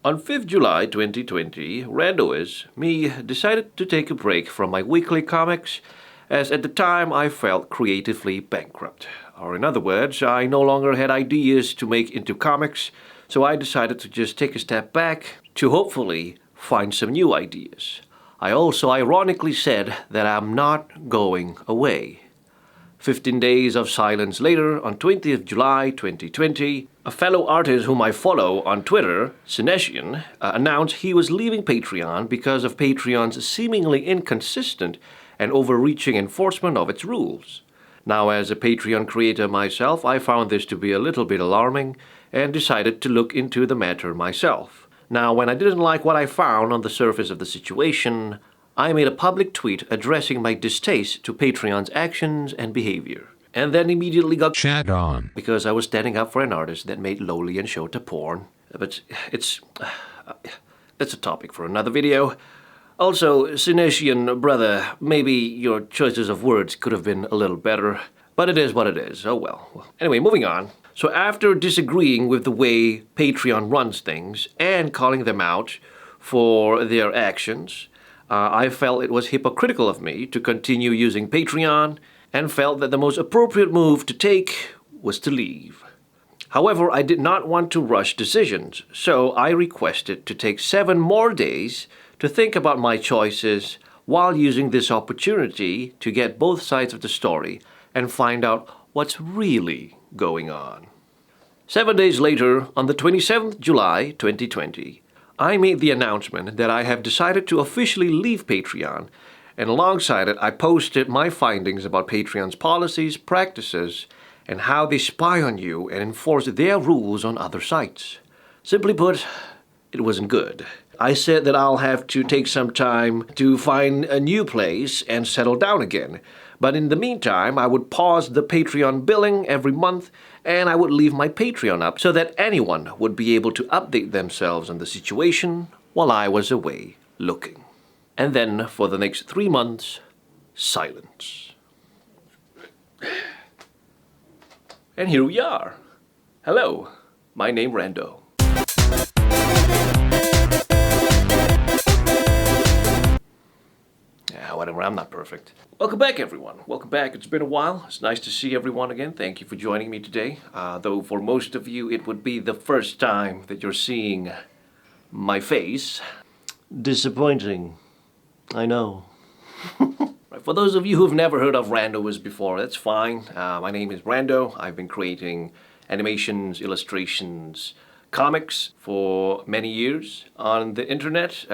On 5th July 2020, randomly, me decided to take a break from my weekly comics, as at the time I felt creatively bankrupt. Or in other words, I no longer had ideas to make into comics, so I decided to just take a step back to hopefully find some new ideas. I also ironically said that I'm not going away. 15 days of silence later, on 20th July 2020, a fellow artist whom I follow on Twitter, Sinesian, announced he was leaving Patreon because of Patreon's seemingly inconsistent and overreaching enforcement of its rules. Now, as a Patreon creator myself, I found this to be a little bit alarming and decided to look into the matter myself. Now, when I didn't like what I found on the surface of the situation, I made a public tweet addressing my distaste to Patreon's actions and behavior. And then immediately got chat on because I was standing up for an artist that made lowly and shota porn. But that's a topic for another video. Also, Sinesian brother, maybe your choices of words could have been a little better, but it is what it is. Oh well. Anyway, moving on. So after disagreeing with the way Patreon runs things and calling them out for their actions, I felt it was hypocritical of me to continue using Patreon and felt that the most appropriate move to take was to leave. However, I did not want to rush decisions, so I requested to take 7 more days to think about my choices while using this opportunity to get both sides of the story and find out what's really going on. 7 days later, on the 27th July 2020, I made the announcement that I have decided to officially leave Patreon, and alongside it I posted my findings about Patreon's policies, practices, and how they spy on you and enforce their rules on other sites. Simply put, it wasn't good. I said that I'll have to take some time to find a new place and settle down again. But in the meantime, I would pause the Patreon billing every month and I would leave my Patreon up so that anyone would be able to update themselves on the situation while I was away looking. And then for the next 3 months, silence. And here we are. Hello, my name Rando. Whatever, I'm not perfect. Welcome back, everyone. Welcome back. It's been a while. It's nice to see everyone again. Thank you for joining me today. Though for most of you, it would be the first time that you're seeing my face. Disappointing. I know. For those of you who've never heard of Rando's before, that's fine. My name is Rando. I've been creating animations, illustrations, comics for many years on the internet.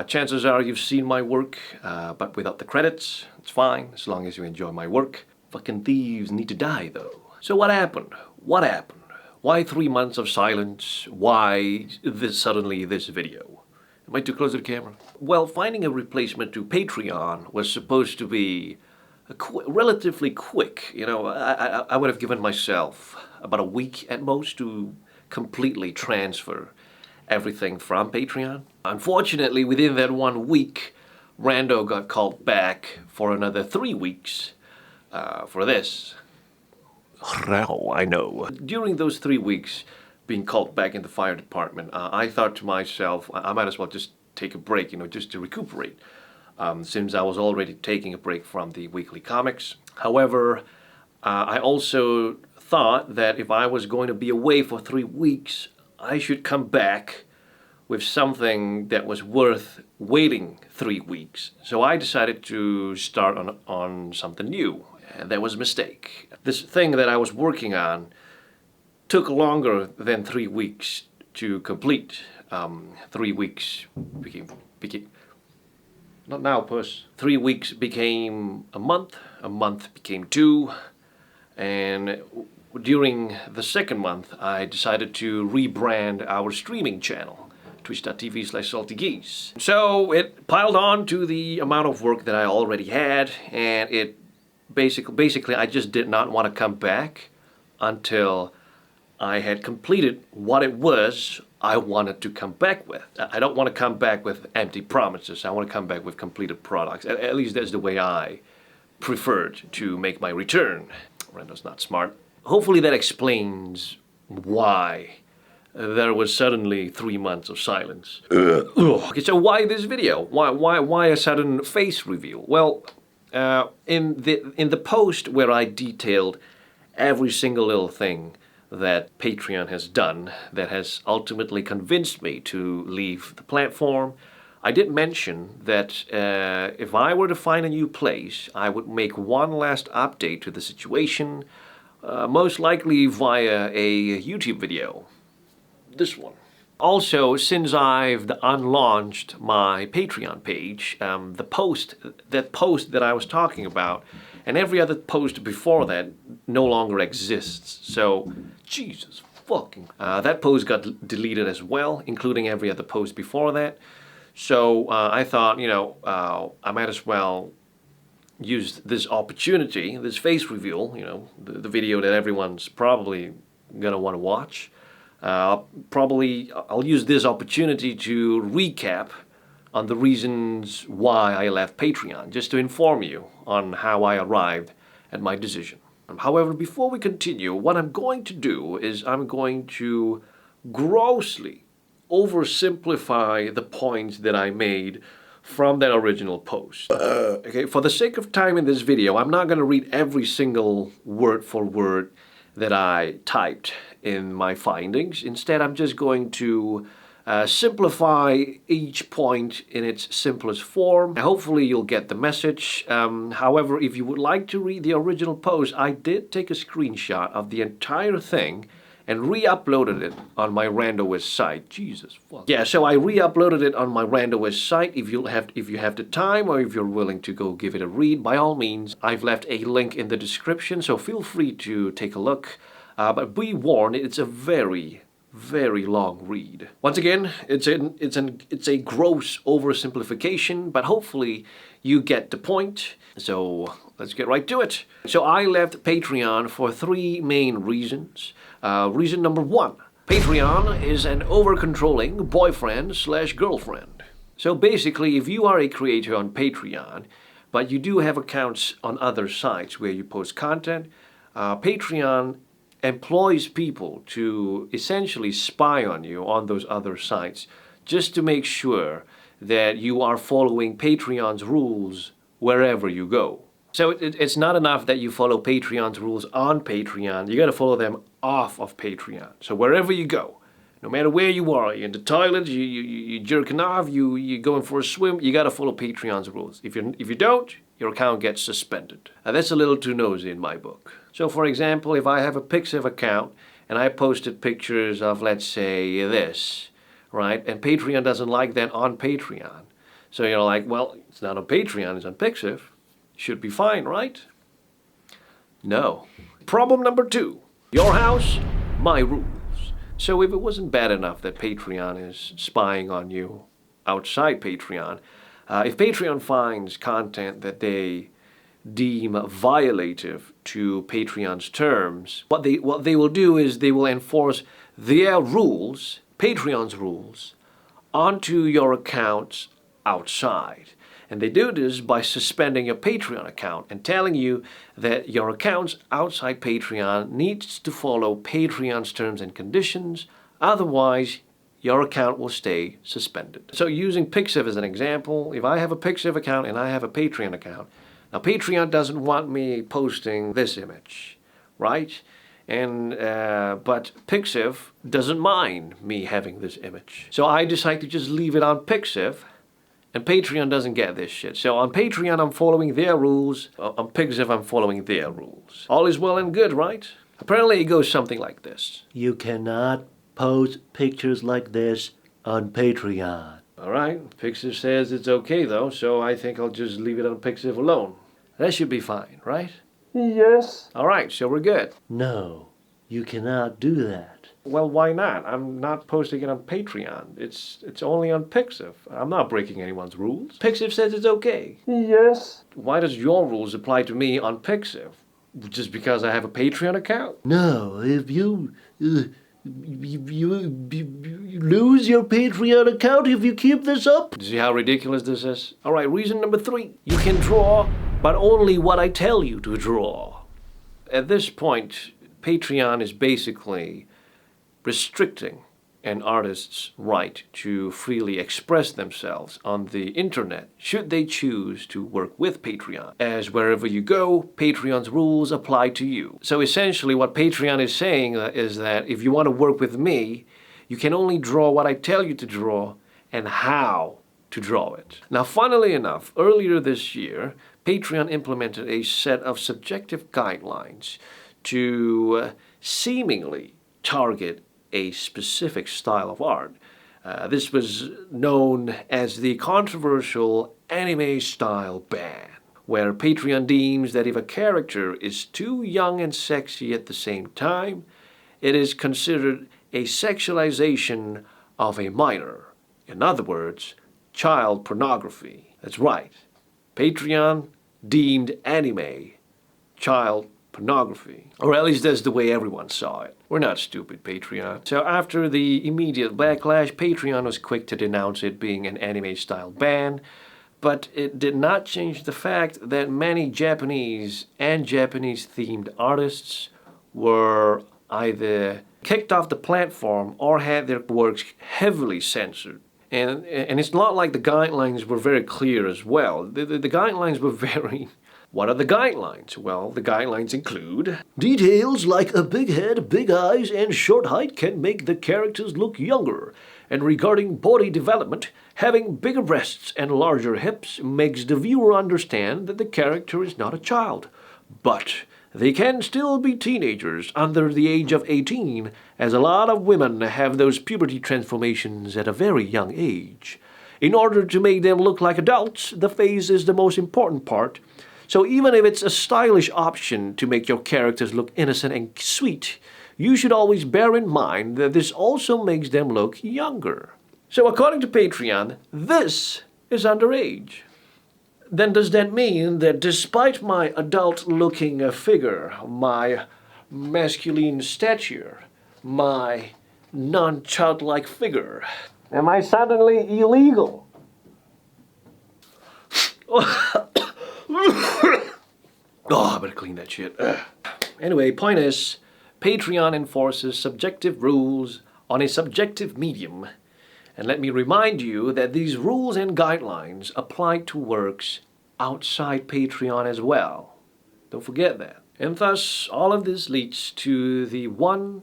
Chances are you've seen my work, but without the credits. It's fine, as long as you enjoy my work. Fucking thieves need to die, though. So what happened? What happened? Why 3 months of silence? Why suddenly this video? Am I too close to the camera? Well, finding a replacement to Patreon was supposed to be relatively quick. You know, I would have given myself about a week at most to completely transfer everything from Patreon. Unfortunately, within that 1 week, Rando got called back for another 3 weeks for this. Oh, I know. During those 3 weeks being called back in the fire department, I thought to myself, I might as well just take a break, just to recuperate, since I was already taking a break from the weekly comics. However, I also thought that if I was going to be away for 3 weeks, I should come back with something that was worth waiting 3 weeks. So I decided to start on something new, and that was a mistake. This thing that I was working on took longer than 3 weeks to complete. 3 weeks became not now, puss. 3 weeks became a month became 2, and during the second month, I decided to rebrand our streaming channel, twitch.tv/saltygeese. So it piled on to the amount of work that I already had, and it basically I just did not want to come back until I had completed what it was I wanted to come back with. I don't want to come back with empty promises. I want to come back with completed products. At least that's the way I preferred to make my return. Rando's not smart. Hopefully that explains why there was suddenly 3 months of silence. Okay, so why this video? Why a sudden face reveal? Well, in the post where I detailed every single little thing that Patreon has done that has ultimately convinced me to leave the platform, I did mention that if I were to find a new place, I would make one last update to the situation, most likely via a YouTube video. This one. Also, since I've unlaunched my Patreon page, that post that I was talking about, and every other post before that no longer exists. So, Jesus fucking... that post got deleted as well, including every other post before that. So I thought, I might as well use this opportunity, this face reveal, the video that everyone's probably gonna want to watch. I'll use this opportunity to recap on the reasons why I left Patreon, just to inform you on how I arrived at my decision. However, before we continue, what I'm going to do is I'm going to grossly oversimplify the points that I made from that original post. Okay, for the sake of time in this video, I'm not going to read every single word for word that I typed in my findings. Instead, I'm just going to simplify each point in its simplest form. Hopefully you'll get the message. However, if you would like to read the original post, I did take a screenshot of the entire thing and re-uploaded it on my Randowiz site. Jesus fuck. Yeah, so I re-uploaded it on my Randowiz site. If you have the time, or if you're willing to go give it a read, by all means, I've left a link in the description, so feel free to take a look. But be warned, it's a very, very long read. Once again, it's a gross oversimplification, but hopefully you get the point. So let's get right to it. So I left Patreon for 3 main reasons. Reason number 1, Patreon is an over-controlling boyfriend/girlfriend. So basically, if you are a creator on Patreon, but you do have accounts on other sites where you post content, Patreon employs people to essentially spy on you on those other sites, just to make sure that you are following Patreon's rules wherever you go. So it's not enough that you follow Patreon's rules on Patreon, you gotta follow them off of Patreon. So wherever you go, no matter where you are, you're in the toilet, you jerking off, you're going for a swim, you gotta follow Patreon's rules. If you don't, your account gets suspended. And that's a little too nosy in my book. So for example, if I have a Pixiv account and I posted pictures of, let's say, this, right? And Patreon doesn't like that on Patreon. So you're like, well, it's not on Patreon, it's on Pixiv. Should be fine, right? No. Problem number 2, your house, my rules. So if it wasn't bad enough that Patreon is spying on you outside Patreon, if Patreon finds content that they deem violative to Patreon's terms, what they will do is they will enforce their rules, Patreon's rules, onto your accounts outside. And they do this by suspending your Patreon account and telling you that your accounts outside Patreon needs to follow Patreon's terms and conditions, otherwise your account will stay suspended. So using Pixiv as an example, if I have a Pixiv account and I have a Patreon account, now Patreon doesn't want me posting this image, right? And but Pixiv doesn't mind me having this image. So I decide to just leave it on Pixiv, and Patreon doesn't get this shit. So on Patreon I'm following their rules, on Pixiv I'm following their rules. All is well and good, right? Apparently it goes something like this. You cannot post pictures like this on Patreon. Alright, Pixiv says it's okay though, so I think I'll just leave it on Pixiv alone. That should be fine, right? Yes. Alright, so we're good. No, you cannot do that. Well, why not? I'm not posting it on Patreon. It's only on Pixiv. I'm not breaking anyone's rules. Pixiv says it's okay. Yes. Why does your rules apply to me on Pixiv? Just because I have a Patreon account? No, if you lose your Patreon account if you keep this up. See how ridiculous this is? Alright, reason number 3. You can draw, but only what I tell you to draw. At this point, Patreon is basically restricting an artist's right to freely express themselves on the internet should they choose to work with Patreon, as wherever you go, Patreon's rules apply to you. So essentially what Patreon is saying is that if you want to work with me, you can only draw what I tell you to draw and how to draw it. Now, funnily enough, earlier this year, Patreon implemented a set of subjective guidelines to seemingly target a specific style of art. This was known as the controversial anime style ban, where Patreon deems that if a character is too young and sexy at the same time, it is considered a sexualization of a minor. In other words, child pornography. That's right. Patreon deemed anime child pornography. Or at least that's the way everyone saw it. We're not stupid, Patreon. So after the immediate backlash, Patreon was quick to denounce it being an anime-style ban, but it did not change the fact that many Japanese and Japanese-themed artists were either kicked off the platform or had their works heavily censored. And it's not like the guidelines were very clear as well. The guidelines were very... What are the guidelines? Well, the guidelines include... Details like a big head, big eyes, and short height can make the characters look younger. And regarding body development, having bigger breasts and larger hips makes the viewer understand that the character is not a child. But they can still be teenagers under the age of 18, as a lot of women have those puberty transformations at a very young age. In order to make them look like adults, the face is the most important part. So even if it's a stylish option to make your characters look innocent and sweet, you should always bear in mind that this also makes them look younger. So according to Patreon, this is underage. Then does that mean that despite my adult-looking figure, my masculine stature, my non-childlike figure, am I suddenly illegal? Oh, I better clean that shit. Anyway, point is, Patreon enforces subjective rules on a subjective medium. And let me remind you that these rules and guidelines apply to works outside Patreon as well. Don't forget that. And thus, all of this leads to the one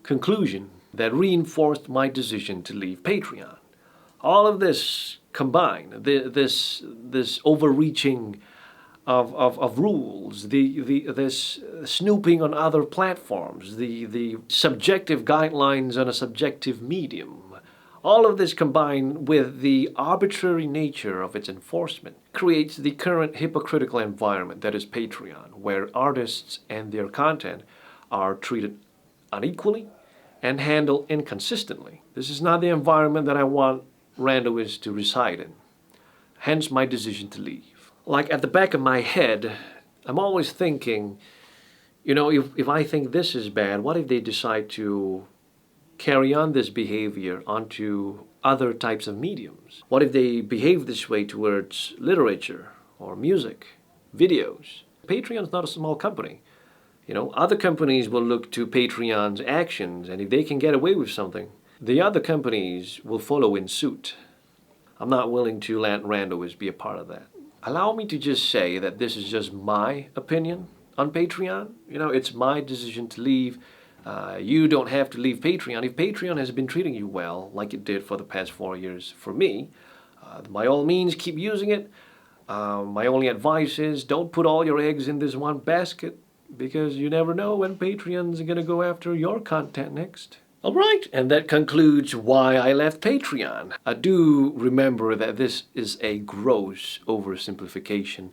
conclusion that reinforced my decision to leave Patreon. All of this combined, this overreaching of rules, this snooping on other platforms, the subjective guidelines on a subjective medium, all of this combined with the arbitrary nature of its enforcement creates the current hypocritical environment that is Patreon, where artists and their content are treated unequally and handled inconsistently. This is not the environment that I want randoists to reside in. Hence my decision to leave. Like at the back of my head, I'm always thinking, if I think this is bad, what if they decide to carry on this behavior onto other types of mediums? What if they behave this way towards literature or music, videos? Patreon's not a small company. Other companies will look to Patreon's actions, and if they can get away with something, the other companies will follow in suit. I'm not willing to let randoists be a part of that. Allow me to just say that this is just my opinion on Patreon. It's my decision to leave. You don't have to leave Patreon. If Patreon has been treating you well, like it did for the past 4 years for me, by all means, keep using it. My only advice is don't put all your eggs in this one basket, because you never know when Patreon's going to go after your content next. All right, and that concludes why I left Patreon. I do remember that this is a gross oversimplification.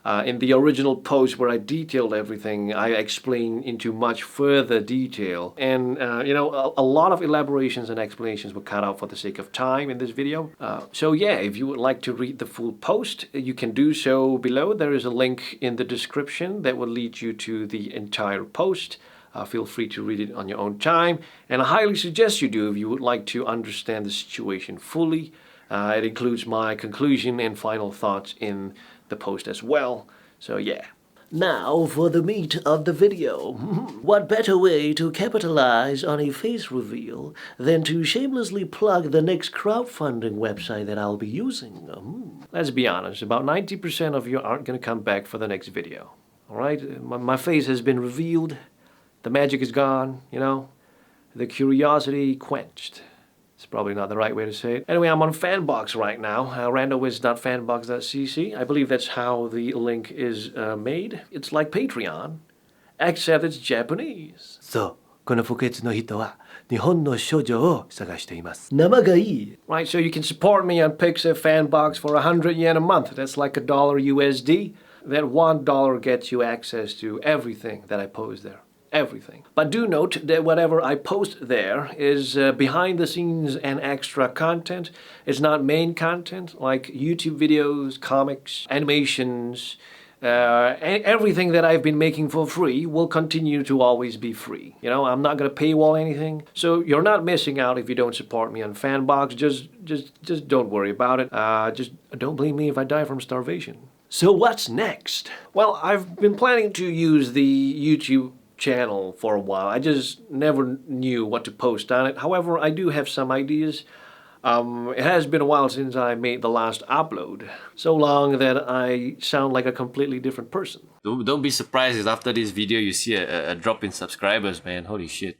In the original post where I detailed everything, I explained into much further detail. And, a lot of elaborations and explanations were cut out for the sake of time in this video. So yeah, if you would like to read the full post, you can do so below. There is a link in the description that will lead you to the entire post. Feel free to read it on your own time. And I highly suggest you do if you would like to understand the situation fully. It includes my conclusion and final thoughts in the post as well. So yeah, Now for the meat of the video. What better way to capitalize on a face reveal than to shamelessly plug the next crowdfunding website that I'll be using? Let's be honest, about 90% of you aren't going to come back for the next video. Alright? My face has been revealed. The magic is gone, you know? The curiosity quenched. It's probably not the right way to say it. Anyway, I'm on Fanbox right now. randowiz.fanbox.cc. I believe that's how the link is made. It's like Patreon, except it's Japanese. そう、この不潔の人は日本の少女を探しています。生がいい。Right, so you can support me on Pixar Fanbox for 100 yen a month. That's like $1 USD. That $1 gets you access to everything that I post there. Everything. But do note that whatever I post there is behind the scenes and extra content. It's not main content like YouTube videos, comics, animations. Everything that I've been making for free will continue to always be free. You know, I'm not gonna paywall anything. So you're not missing out if you don't support me on Fanbox. Just don't worry about it. Just don't blame me if I die from starvation. So what's next? Well, I've been planning to use the YouTube channel for a while. I just never knew what to post on it. However, I do have some ideas. It has been a while since I made the last upload. So long that I sound like a completely different person. Don't be surprised if after this video you see a drop in subscribers, man. Holy shit.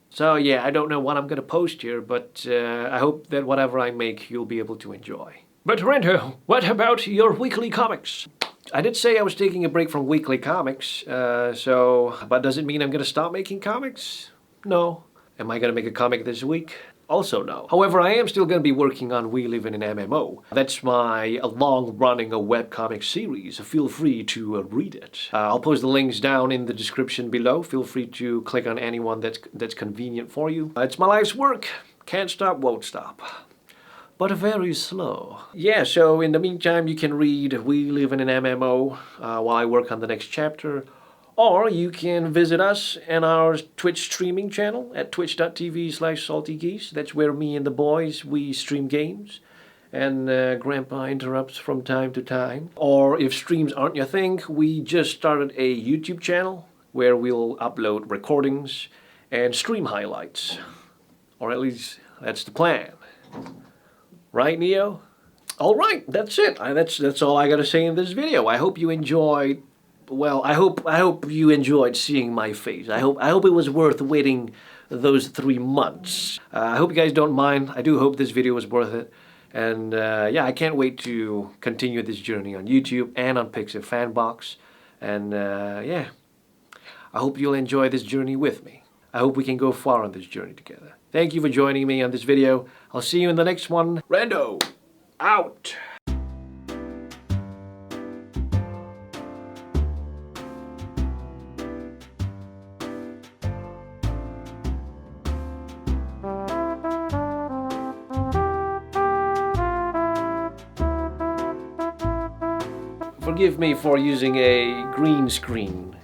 So yeah, I don't know what I'm gonna post here, but I hope that whatever I make you'll be able to enjoy. But Rento, what about your weekly comics? I did say I was taking a break from weekly comics, but does it mean I'm gonna stop making comics? No. Am I gonna make a comic this week? Also no. However, I am still gonna be working on We Live in an MMO. That's my long-running webcomic series. Feel free to read it. I'll post the links down in the description below. Feel free to click on any one that's convenient for you. It's my life's work. Can't stop, won't stop. But very slow. Yeah, so in the meantime, you can read We Live in an MMO while I work on the next chapter. Or you can visit us and our Twitch streaming channel at twitch.tv/saltygeese. That's where me and the boys, we stream games. And Grandpa interrupts from time to time. Or if streams aren't your thing, we just started a YouTube channel where we'll upload recordings and stream highlights. Or at least that's the plan. Right, Neo? All right, that's it. That's all I gotta say in this video. I hope you enjoyed. Well, I hope you enjoyed seeing my face. I hope it was worth waiting those 3 months. I hope you guys don't mind. I do hope this video was worth it. And yeah, I can't wait to continue this journey on YouTube and on Pixar Fanbox. And yeah, I hope you'll enjoy this journey with me. I hope we can go far on this journey together. Thank you for joining me on this video. I'll see you in the next one. Rando, out! Forgive me for using a green screen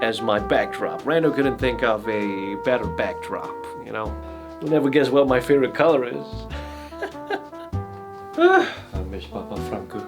as my backdrop. Rando couldn't think of a better backdrop, you know? You'll never guess what my favorite color is. I miss Papa Franco.